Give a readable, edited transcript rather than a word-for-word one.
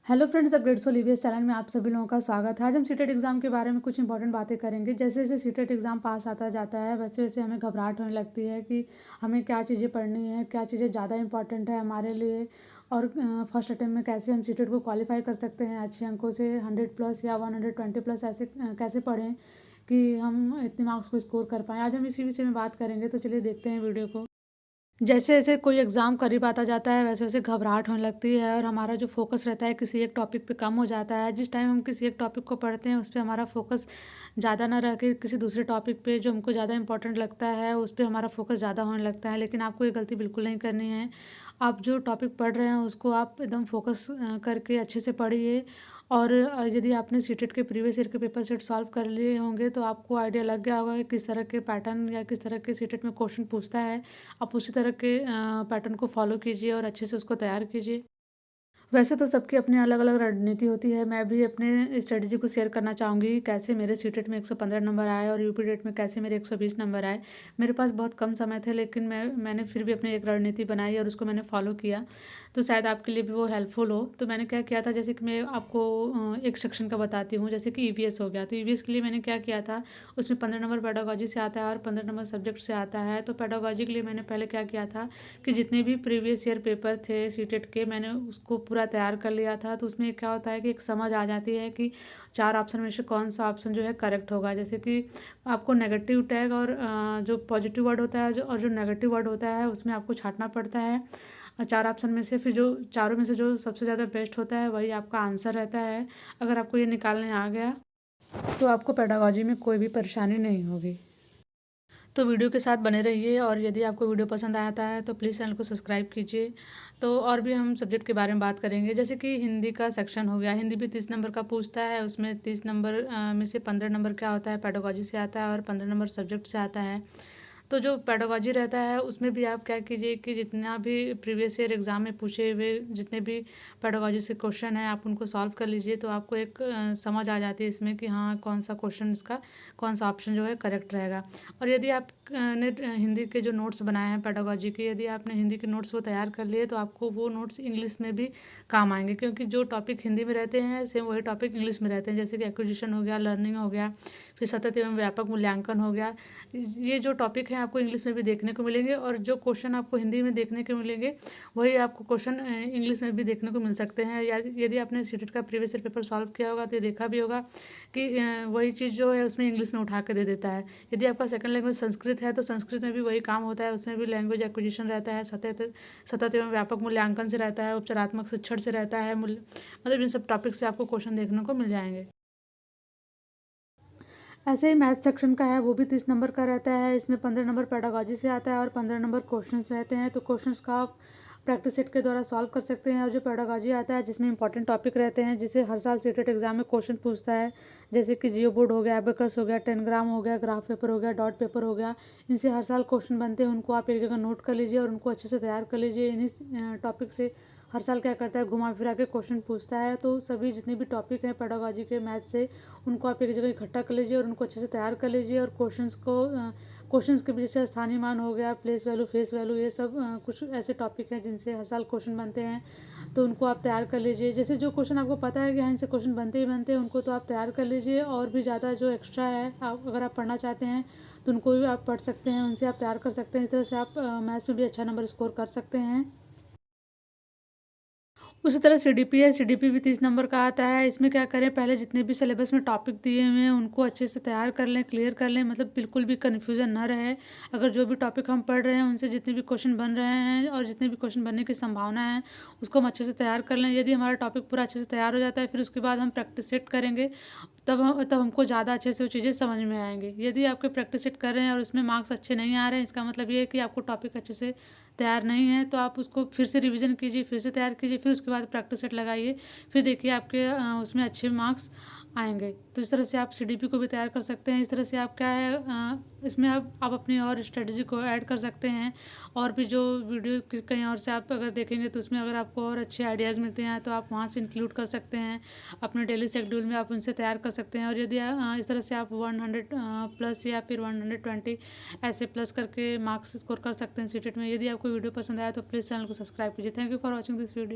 Hello friends, the great soul EVS channel में आप सभी लोगों का स्वागत है। आज हम सीटेट एग्ज़ाम के बारे में कुछ इंपॉर्टेंट बातें करेंगे। जैसे जैसे सीटेट एग्ज़ाम पास आता जाता है वैसे वैसे हमें घबराहट होने लगती है कि हमें क्या चीज़ें पढ़नी है, क्या चीज़ें ज़्यादा इंपॉर्टेंट है हमारे लिए, और फर्स्ट अटेम्प्ट में कैसे हम सीटेट को क्वालिफाई कर सकते हैं अच्छे अंकों से 100+ या 120+ ऐसे कैसे पढ़ें कि हम इतने मार्क्स को स्कोर कर पाएँ। आज हम इसी विषय में बात करेंगे, तो चलिए देखते हैं वीडियो को। जैसे जैसे कोई एग्ज़ाम करीब आता जाता है वैसे वैसे घबराहट होने लगती है और हमारा जो फोकस रहता है किसी एक टॉपिक पे कम हो जाता है। जिस टाइम हम किसी एक टॉपिक को पढ़ते हैं उस पे हमारा फोकस ज़्यादा ना रह के किसी दूसरे टॉपिक पे जो हमको ज़्यादा इंपॉर्टेंट लगता है उस पे हमारा फोकस ज़्यादा होने लगता है। लेकिन आपको ये गलती बिल्कुल नहीं करनी है। आप जो टॉपिक पढ़ रहे हैं उसको आप एकदम फोकस करके अच्छे से पढ़िए। और यदि आपने सीटेट के प्रीवियस ईयर के पेपर सेट सॉल्व कर लिए होंगे तो आपको आइडिया लग गया होगा कि किस तरह के पैटर्न या किस तरह के सीटेट में क्वेश्चन पूछता है। आप उसी तरह के पैटर्न को फॉलो कीजिए और अच्छे से उसको तैयार कीजिए। वैसे तो सबकी अपनी अलग अलग रणनीति होती है। मैं भी अपने स्ट्रेटजी को शेयर करना चाहूँगी, कैसे मेरे सीटेट में 115 नंबर आए और यूपी टेट में कैसे मेरे 120 नंबर आए। मेरे पास बहुत कम समय थे लेकिन मैंने फिर भी अपनी एक रणनीति बनाई और उसको मैंने फॉलो किया, तो शायद आपके लिए भी वो हेल्पफुल हो। तो मैंने क्या किया था, जैसे कि मैं आपको एक सेक्शन का बताती हूँ। जैसे कि ईवीएस हो गया, तो ईवीएस के लिए मैंने क्या किया था, उसमें 15 नंबर पेडागोजी से आता है और 15 नंबर सब्जेक्ट से आता है। तो पेडागोजी के लिए मैंने पहले क्या किया था कि जितने भी प्रीवियस ईयर पेपर थे सीटेट के मैंने उसको पूरा तैयार कर लिया था। तो उसमें क्या होता है कि एक समझ आ जाती है कि 4 ऑप्शन में से कौन सा ऑप्शन जो है करेक्ट होगा। जैसे कि आपको नेगेटिव टैग और जो पॉजिटिव वर्ड होता है जो नेगेटिव वर्ड होता है उसमें आपको छांटना पड़ता है 4 ऑप्शन में से। फिर जो चारों में से जो सबसे ज़्यादा बेस्ट होता है वही आपका आंसर रहता है। अगर आपको ये निकालने आ गया तो आपको पेडागोजी में कोई भी परेशानी नहीं होगी। तो वीडियो के साथ बने रहिए और यदि आपको वीडियो पसंद आता है तो प्लीज़ चैनल को सब्सक्राइब कीजिए। तो और भी हम सब्जेक्ट के बारे में बात करेंगे। जैसे कि हिंदी का सेक्शन हो गया, हिंदी भी 30 नंबर का पूछता है। उसमें 30 नंबर में से 15 नंबर क्या होता है, पेडागोजी से आता है और 15 नंबर सब्जेक्ट से आता है। तो जो पेडागोजी रहता है उसमें भी आप क्या कीजिए कि जितना भी प्रीवियस ईयर एग्ज़ाम में पूछे हुए जितने भी पेडागोजी से क्वेश्चन हैं आप उनको सॉल्व कर लीजिए। तो आपको एक समझ आ जाती है इसमें कि हाँ कौन सा क्वेश्चन इसका कौन सा ऑप्शन जो है करेक्ट रहेगा। और यदि आप ने हिंदी के जो नोट्स बनाए हैं पेडागोजी के, यदि आपने हिंदी के नोट्स वो तैयार कर लिए तो आपको वो नोट्स इंग्लिश में भी काम आएंगे, क्योंकि जो टॉपिक हिंदी में रहते हैं सेम वही टॉपिक इंग्लिश में रहते हैं। जैसे कि एक्विजिशन हो गया, लर्निंग हो गया, फिर सतत एवं व्यापक मूल्यांकन हो गया। ये जो टॉपिक हैं आपको इंग्लिश में भी देखने को मिलेंगे और जो क्वेश्चन आपको हिंदी में देखने को मिलेंगे वही आपको क्वेश्चन इंग्लिश में भी देखने को मिल सकते हैं। या यदि आपने सीटेट का प्रीवियस ईयर पेपर सॉल्व किया होगा तो ये देखा भी होगा कि वही चीज़ जो है उसमें इंग्लिश में उठा के दे देता है। यदि आपका सेकंड लैंग्वेज संस्कृत है तो संस्कृत में भी वही काम होता है। उसमें भी लैंग्वेज एक्विजिशन रहता है, सतत एवं व्यापक मूल्यांकन से रहता है, उपचारात्मक शिक्षण से रहता है, मतलब इन सब टॉपिक से आपको क्वेश्चन देखने को मिल जाएंगे। ऐसे ही मैथ सेक्शन का है, वो भी 30 नंबर का रहता है। इसमें 15 नंबर पेडागोजी से आता है और 15 नंबर क्वेश्चंस रहते हैं। तो क्वेश्चंस का आप प्रैक्टिस सेट के द्वारा सॉल्व कर सकते हैं। और जो पेडागोजी आता है जिसमें इंपॉर्टेंट टॉपिक रहते हैं जिसे हर साल सीटेट एग्जाम में क्वेश्चन पूछता है, जैसे कि जियो बोर्ड हो गया, एबेकस हो गया, टेनग्राम हो गया, ग्राफ पेपर हो गया, डॉट पेपर हो गया, इनसे हर साल क्वेश्चन बनते हैं। उनको आप एक जगह नोट कर लीजिए और उनको अच्छे से तैयार कर लीजिए। इन्हीं टॉपिक से हर साल क्या करता है, घुमा फिरा के क्वेश्चन पूछता है। तो सभी जितने भी टॉपिक हैं पेडागोजी के मैथ से उनको आप एक जगह इकट्ठा कर लीजिए और उनको अच्छे से तैयार कर लीजिए। और क्वेश्चंस के भी जैसे स्थानीय मान हो गया, प्लेस वैल्यू, फेस वैल्यू, ये सब कुछ ऐसे टॉपिक हैं जिनसे हर साल क्वेश्चन बनते हैं। तो उनको आप तैयार कर लीजिए। जैसे जो क्वेश्चन आपको पता है कि हाँ इनसे क्वेश्चन बनते ही बनते हैं उनको तो आप तैयार कर लीजिए। और भी ज़्यादा जो एक्स्ट्रा है आप अगर आप पढ़ना चाहते हैं तो उनको भी आप पढ़ सकते हैं, उनसे आप तैयार कर सकते हैं। इस तरह से आप मैथ्स में भी अच्छा नंबर स्कोर कर सकते हैं। उसी तरह सीडीपी है, सीडीपी भी 30 नंबर का आता है। इसमें क्या करें, पहले जितने भी सिलेबस में टॉपिक दिए हुए हैं उनको अच्छे से तैयार कर लें, क्लियर कर लें, मतलब बिल्कुल भी कन्फ्यूज़न ना रहे। अगर जो भी टॉपिक हम पढ़ रहे हैं उनसे जितने भी क्वेश्चन बन रहे हैं और जितने भी क्वेश्चन बनने की संभावना है उसको हम अच्छे से तैयार कर लें। यदि हमारा टॉपिक पूरा अच्छे से तैयार हो जाता है फिर उसके बाद हम प्रैक्टिस सेट करेंगे, तब हमको ज़्यादा अच्छे से वो चीज़ें समझ में आएंगी। यदि आपके प्रैक्टिस सेट कर रहे हैं और उसमें मार्क्स अच्छे नहीं आ रहे हैं इसका मतलब ये है कि आपको टॉपिक अच्छे से तैयार नहीं है। तो आप उसको फिर से रिवीजन कीजिए, फिर से तैयार कीजिए, फिर उसके बाद प्रैक्टिस सेट लगाइए, फिर देखिए आपके उसमें अच्छे मार्क्स आएंगे। तो इस तरह से आप सीडीपी को भी तैयार कर सकते हैं। इस तरह से आप क्या है इसमें आप अपनी और स्ट्रेटजी को ऐड कर सकते हैं। और भी जो वीडियो कहीं और से आप अगर देखेंगे तो उसमें अगर आपको और अच्छे आइडियाज़ मिलते हैं तो आप वहाँ से इंक्लूड कर सकते हैं अपने डेली शेड्यूल में, आप उनसे तैयार कर सकते हैं। और यदि इस तरह से आप 100+ या फिर 120 ऐसे प्लस करके मार्क्स स्कोर कर सकते हैं सीटेट में। यदि आपको वीडियो पसंद आया तो प्लीज़ चैनल को सब्सक्राइब कीजिए। Thank you for watching this video.